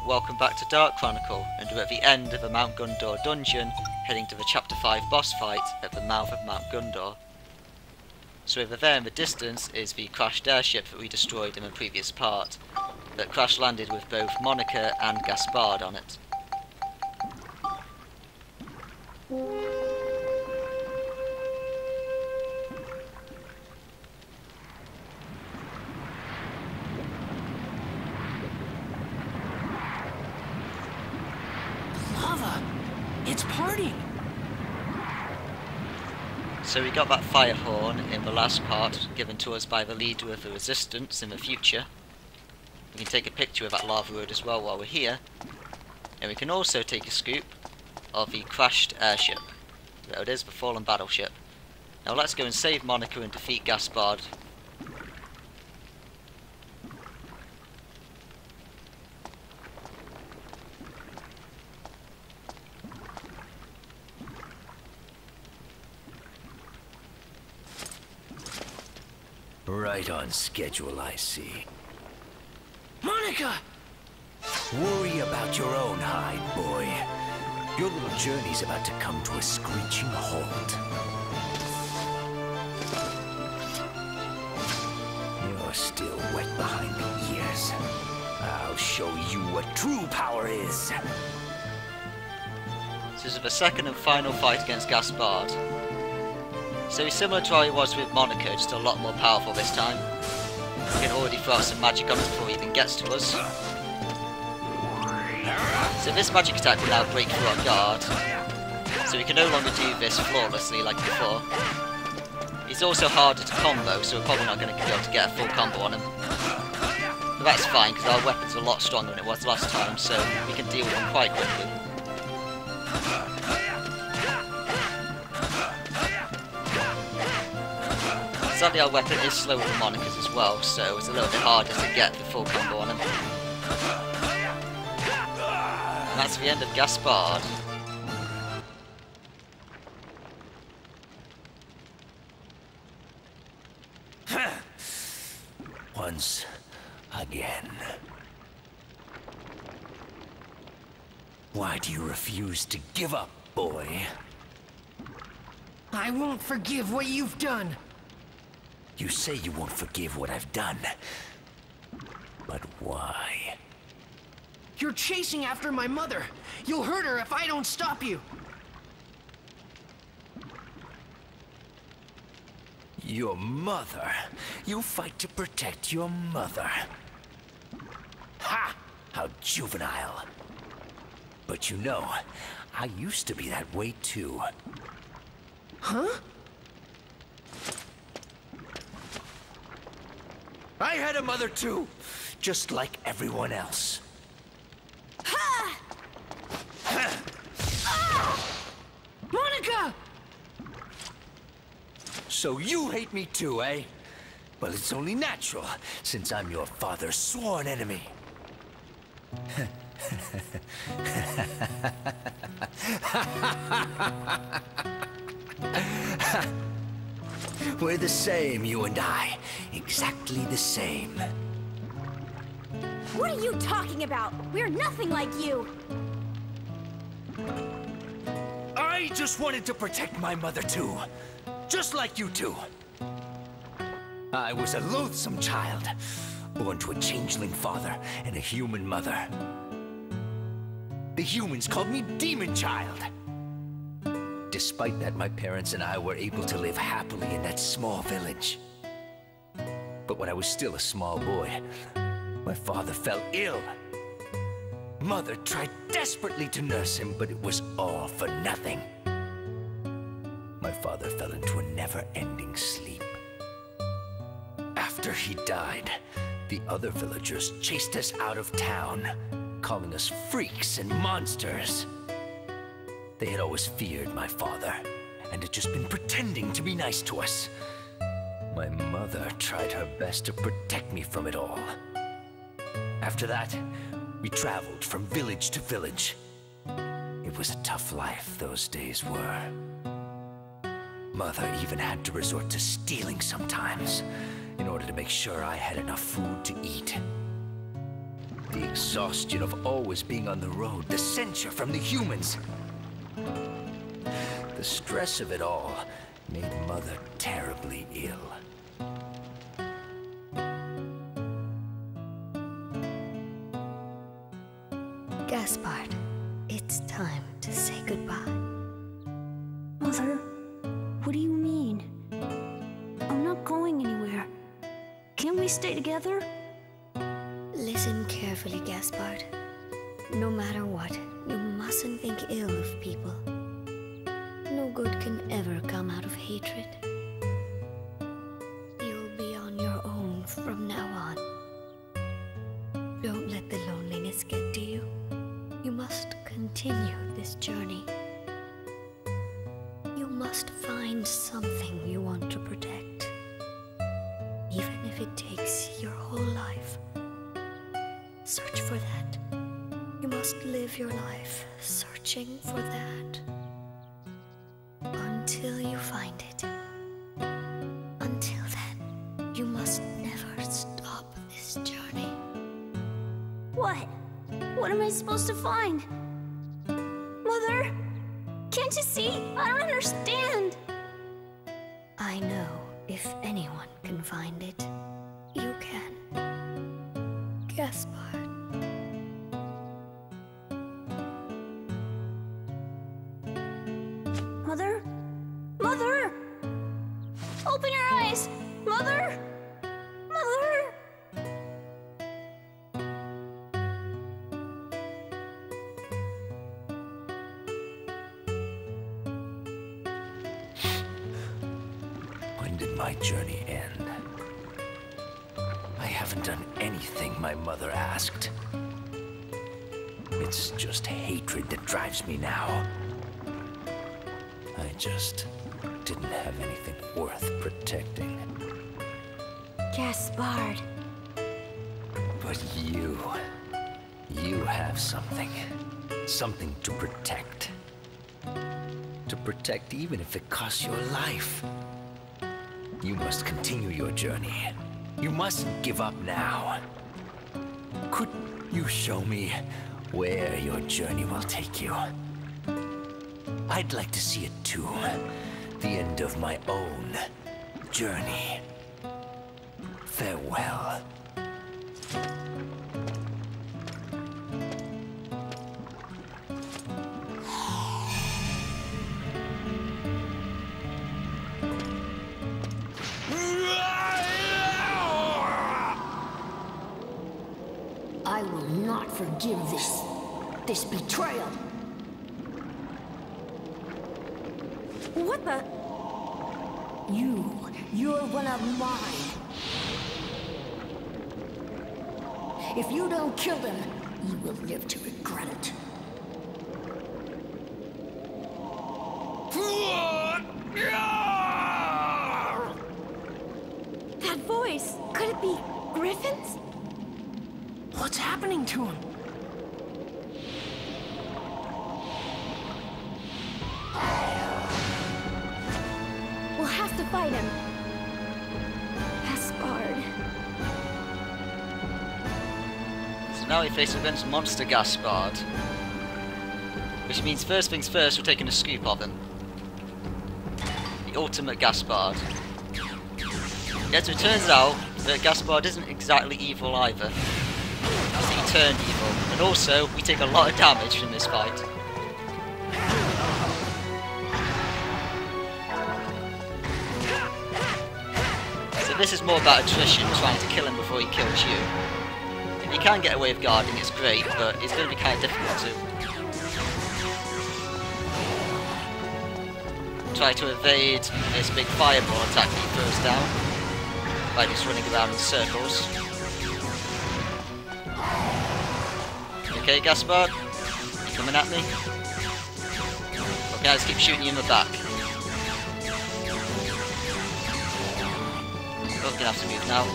welcome back to Dark Chronicle, and we're at the end of the Mount Gundor dungeon, heading to the Chapter 5 boss fight at the mouth of Mount Gundor. So over there in the distance is the crashed airship that we destroyed in the previous part, that crash landed with both Monica and Gaspard on it. It's partying! So we got that fire horn in the last part, given to us by the leader of the resistance in the future. We can take a picture of that lava road as well while we're here. And we can also take a scoop of the crashed airship. There it is, the fallen battleship. Now let's go and save Monica and defeat Gaspard. Right on schedule, I see. Monica! Worry about your own hide, boy. Your little journey's about to come to a screeching halt. You're still wet behind the ears. I'll show you what true power is. This is the second and final fight against Gaspard. So he's similar to how he was with Monica, just a lot more powerful this time. We can already throw out some magic on him before he even gets to us. So this magic attack will now break through our guard. So we can no longer do this flawlessly like before. He's also harder to combo, so we're probably not going to be able to get a full combo on him. But that's fine, because our weapon's a lot stronger than it was last time, so we can deal with him quite quickly. Sadly our weapon is slower than Monica's as well, so it's a little bit harder to get the full combo on him. And that's the end of Gaspard. Once again. Why do you refuse to give up, boy? I won't forgive what you've done! You say you won't forgive what I've done. But why? You're chasing after my mother! You'll hurt her if I don't stop you! Your mother? You fight to protect your mother. Ha! How juvenile. But you know, I used to be that way too. Huh? I had a mother too, just like everyone else. Ha! Monica! So you hate me too, eh? Well, it's only natural, since I'm your father's sworn enemy. We're the same, you and I. Exactly the same. What are you talking about? We're nothing like you! I just wanted to protect my mother too. Just like you two. I was a loathsome child, born to a changeling father and a human mother. The humans called me Demon Child. Despite that, my parents and I were able to live happily in that small village. But when I was still a small boy, my father fell ill. Mother tried desperately to nurse him, but it was all for nothing. My father fell into a never-ending sleep. After he died, the other villagers chased us out of town, calling us freaks and monsters. They had always feared my father, and had just been pretending to be nice to us. My mother tried her best to protect me from it all. After that, we traveled from village to village. It was a tough life those days were. Mother even had to resort to stealing sometimes, in order to make sure I had enough food to eat. The exhaustion of always being on the road, the censure from the humans. The stress of it all made Mother terribly ill. Gaspard, it's time to say goodbye. Mother, what do you mean? I'm not going anywhere. Can't we stay together? Listen carefully, Gaspard. No matter what, you mustn't think ill of people. No good can ever come out of hatred. You'll be on your own from now on. Don't let the loneliness get to you. You must continue this journey. You must find something you want to protect. Even if it takes your whole life. Search for that. You must live your life searching for that. Until you find it. Until then, you must never stop this journey. What? What am I supposed to find? Mother? Can't you see? I don't understand. I know if anyone can find it, you can. Gaspard. Mother? Mother! Open your eyes! Mother! Mother! When did my journey end? I haven't done anything my mother asked. It's just hatred that drives me now. I just didn't have anything worth protecting. Gaspard. But you have something. Something to protect. To protect even if it costs your life. You must continue your journey. You mustn't give up now. Could you show me where your journey will take you? I'd like to see it too. The end of my own journey. Farewell. I will not forgive this betrayal. What the? You're one of mine. If you don't kill them, you will live to regret it. That voice! Could it be Griffon's? What's happening to him? We'll have to fight him. Gaspard. So now we face against Monster Gaspard. Which means first things first, we're taking a scoop of him. The ultimate Gaspard. Yet it turns out that Gaspard isn't exactly evil either. He turned evil. And also, we take a lot of damage from this fight. So this is more about attrition, trying to kill him before he kills you. If you can get away with guarding, it's great, but it's going to be kind of difficult to try to evade this big fireball attack he throws down by just running around in circles. Okay, Gaspard? You coming at me? Okay, let's keep shooting you in the back. Oh, we're gonna have to move now.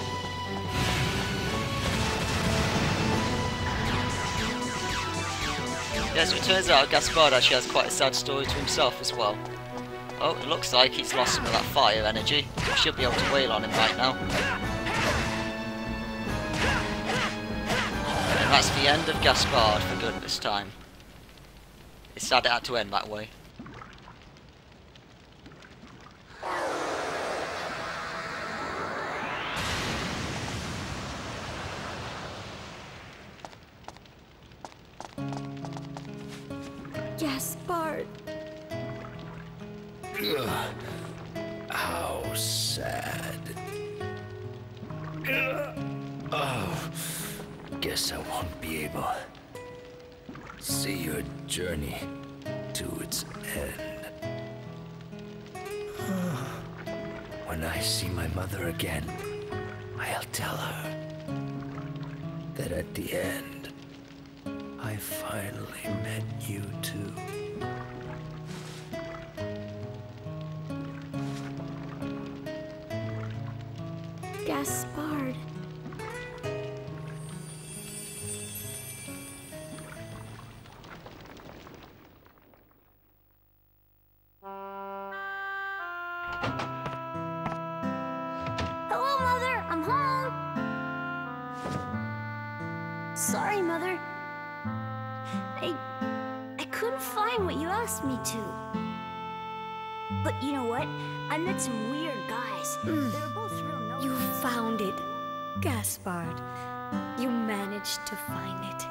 Yeah, so it turns out Gaspard actually has quite a sad story to himself as well. Oh, it looks like he's lost some of that fire energy. We should be able to wail on him right now. And that's the end of Gaspard for good this time. It's sad it had to end that way. Gaspard. Ugh. How sad. Ugh. Oh, guess I won't be able to see your journey to its end. When I see my mother again, I'll tell her that at the end, I finally met you too. Gaspard. Hello, Mother. I'm home. Sorry, Mother. I couldn't find what you asked me to. But you know what? I met some weird guys. They were both real noble. You found it, Gaspard. You managed to find it.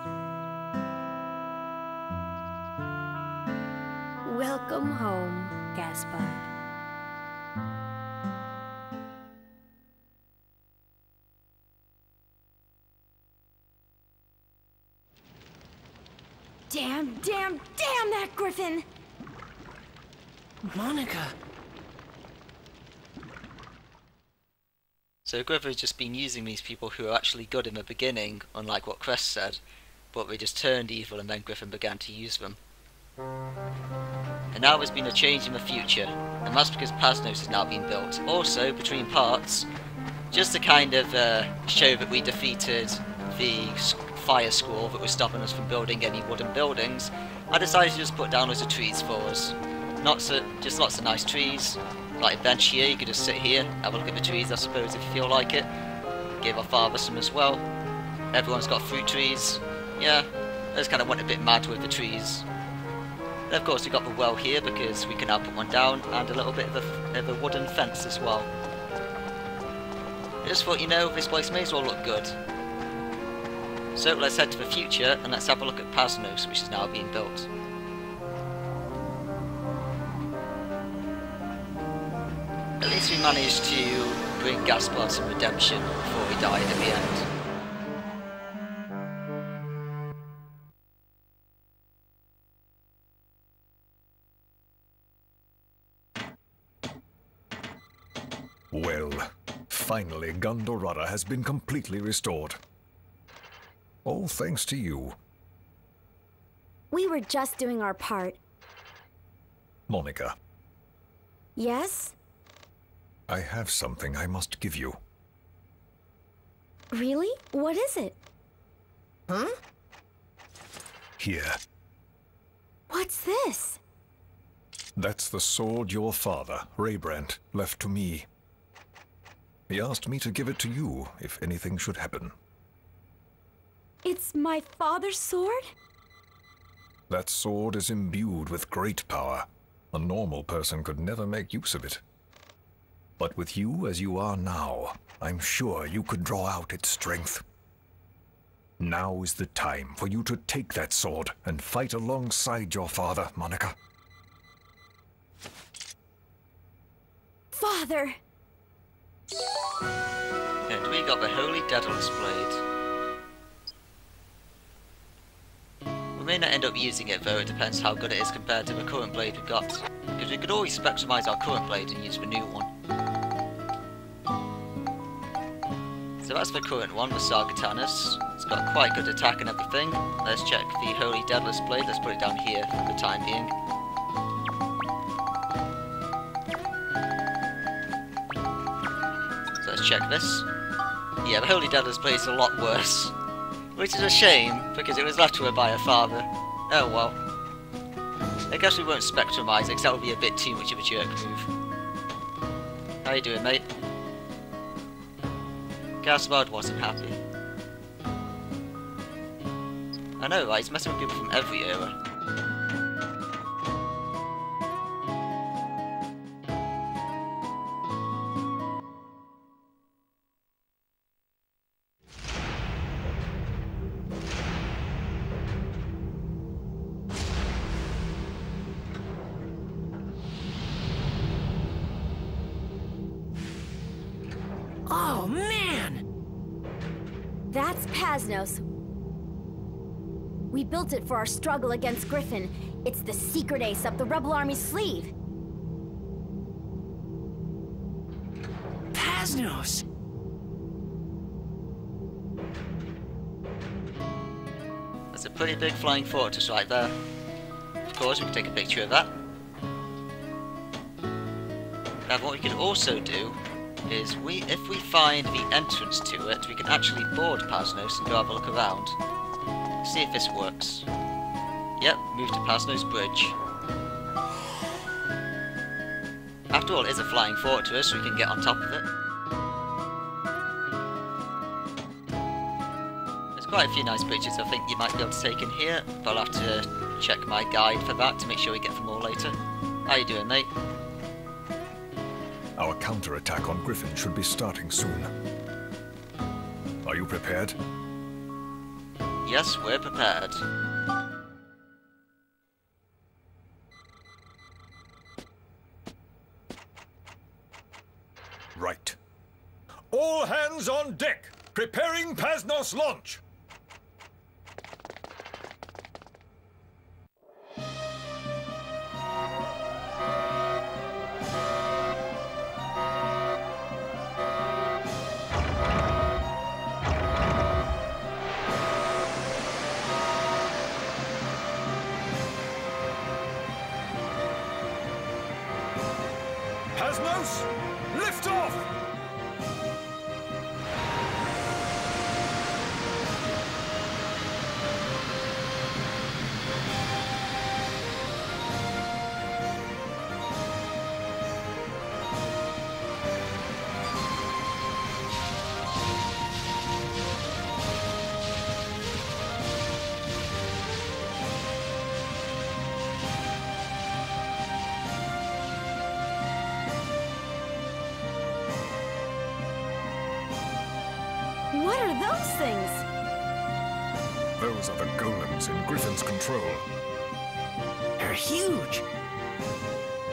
Welcome home, Gaspard. Damn that Griffon! Monica. So Griffon's just been using these people who are actually good in the beginning, unlike what Crest said, but they just turned evil and then Griffon began to use them. And now there's been a change in the future, and that's because Paznos has now been built. Also, between parts, just to kind of show that we defeated the fire squall that was stopping us from building any wooden buildings, I decided to just put down loads of trees for us. Just lots of nice trees, like a bench here. You could just sit here, have a look at the trees I suppose if you feel like it. Give our father some as well. Everyone's got fruit trees. Yeah, I just kind of went a bit mad with the trees. And of course we got the well here because we can now put one down, and a little bit of a wooden fence as well. I just thought, you know, this place may as well look good. So let's head to the future and let's have a look at Paznos, which is now being built. At least we managed to bring Gaspard some redemption before he died at the end. Well, finally Gundor has been completely restored. All thanks to you. We were just doing our part. Monica, Yes? I have something I must give you. Really? What is it? Huh? Here. What's this? That's the sword your father, Raybrand, left to me. He asked me to give it to you if anything should happen. It's my father's sword? That sword is imbued with great power. A normal person could never make use of it. But with you as you are now, I'm sure you could draw out its strength. Now is the time for you to take that sword and fight alongside your father, Monica. Father! And we got the Holy Daedalus Blade. We may not end up using it though, it depends how good it is compared to the current blade we've got. Because we could always spectrumize our current blade and use the new one. So that's the current one, the Sargatanus. It's got quite good attack and everything. Let's check the Holy Daedalus Blade, let's put it down here for the time being. So let's check this. Yeah, the Holy Daedalus Blade is a lot worse. Which is a shame, because it was left to her by her father. Oh well. I guess we won't spectrumize it, because that would be a bit too much of a jerk move. How you doing, mate? I know, right? He's messing with people from every era. Oh, man! That's Paznos. We built it for our struggle against Griffon. It's the secret ace up the rebel army's sleeve. Paznos! That's a pretty big flying fortress right there. Of course, we can take a picture of that. Now, what we can also do is, if we find the entrance to it, we can actually board Paznos and go have a look around. See if this works. Yep, move to Paznos Bridge. After all, it is a flying fortress, so we can get on top of it. There's quite a few nice bridges I think you might be able to take in here, but I'll have to check my guide for that to make sure we get them all later. How you doing, mate? Our counterattack on Griffon should be starting soon. Are you prepared? Yes, we're prepared. Right. All hands on deck! Preparing Paznos launch! Paznos, lift off! What are those things? Those are the golems in Griffon's control. They're huge!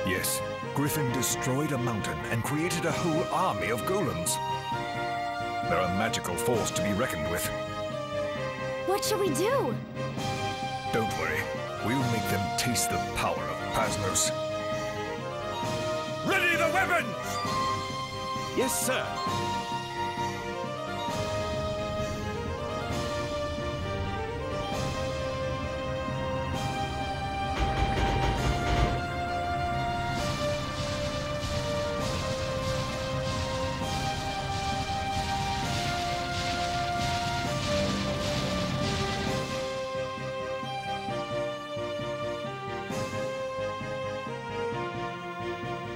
Yes, Griffon destroyed a mountain and created a whole army of golems. They're a magical force to be reckoned with. What should we do? Don't worry, we'll make them taste the power of Paznos. Ready the weapons! Yes, sir.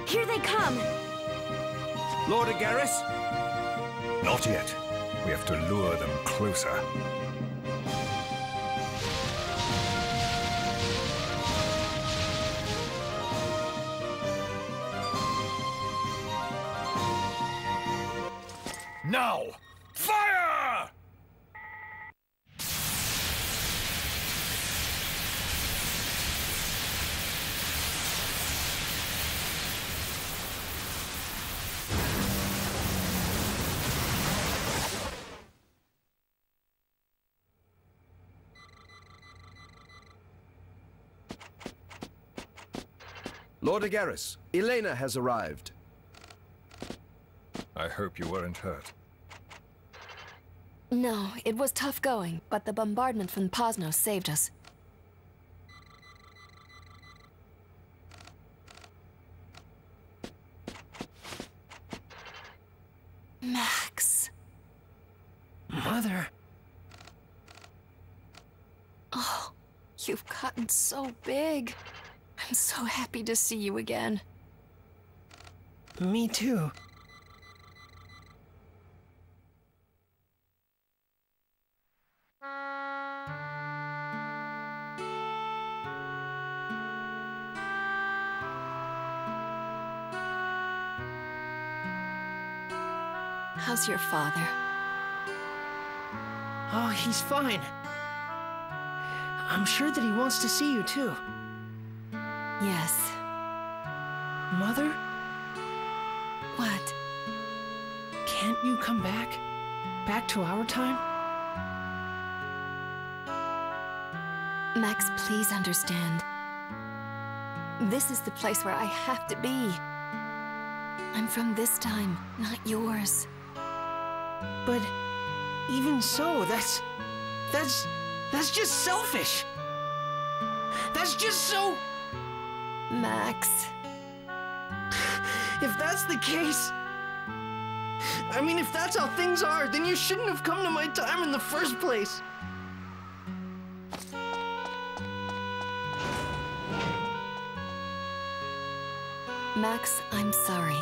Here they come! Lord Agaris? Not yet. We have to lure them closer. Now, fire! Lord Agaris, Elena has arrived. I hope you weren't hurt. No, it was tough going, but the bombardment from Paznos saved us. Max. Mother. Oh, you've gotten so big. I'm so happy to see you again. Me too. How's your father? Oh, he's fine. I'm sure that he wants to see you too. Yes. Mother, What? can't you come back? Back to our time? Max, please understand. This is the place where I have to be. I'm from this time, not yours. But even so, that's just selfish. That's just so... Max. If that's the case... I mean, if that's how things are, then you shouldn't have come to my time in the first place. Max, I'm sorry.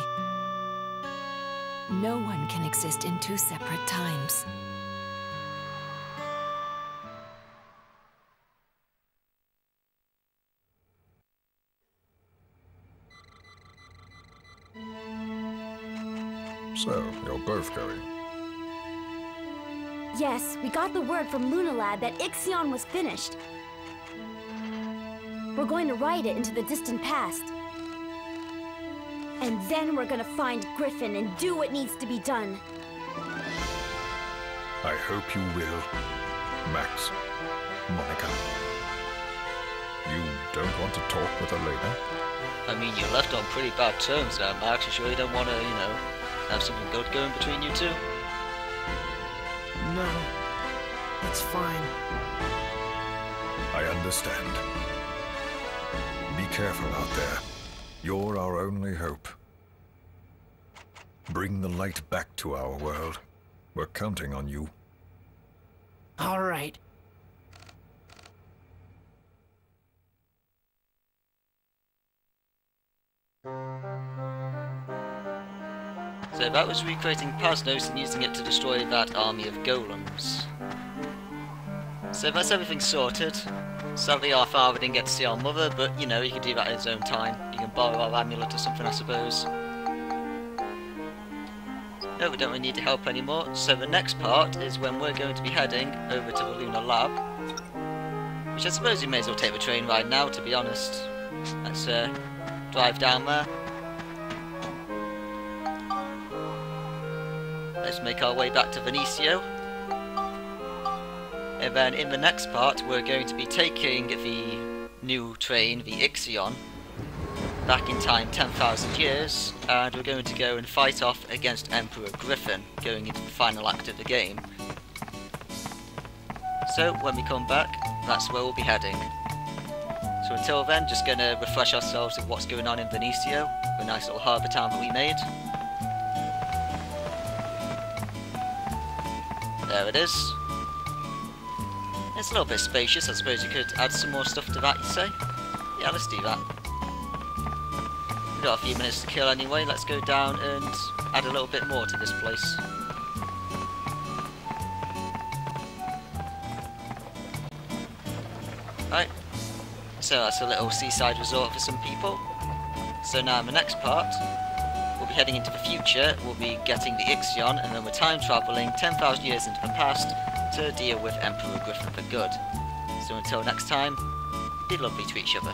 No one can exist in two separate times. So, you're both going. Yes, we got the word from Lunalad that Ixion was finished. We're going to ride it into the distant past. And then we're gonna find Griffon and do what needs to be done. I hope you will, Max, Monica. You don't want to talk with Elena? I mean, you left on pretty bad terms now, Max. You sure you don't want to, you know, have something good going between you two? No, it's fine. I understand. Be careful out there. You're our only hope. Bring the light back to our world. We're counting on you. All right. So that was recreating Paznos and using it to destroy that army of golems. So that's everything sorted. Sadly our father didn't get to see our mother, but you know, he could do that at his own time. You can borrow our amulet or something, I suppose. No, we don't really need help anymore, so the next part is when we're going to be heading over to the Lunar Lab. Which I suppose we may as well take the train ride now, to be honest. Let's drive down there. Let's make our way back to Venecio. And then in the next part we're going to be taking the new train, the Ixion, back in time 10,000 years, and we're going to go and fight off against Emperor Griffon, going into the final act of the game. So when we come back, that's where we'll be heading. So until then, just going to refresh ourselves with what's going on in Venecio, the nice little harbour town that we made. There it is. It's a little bit spacious. I suppose you could add some more stuff to that, you say? Yeah, let's do that. We've got a few minutes to kill anyway. Let's go down and add a little bit more to this place. Right. So that's a little seaside resort for some people. So now in the next part, we'll be heading into the future. We'll be getting the Ixion, and then we're time travelling 10,000 years into the past to deal with Emperor Griffon for good. So until next time, be lovely to each other.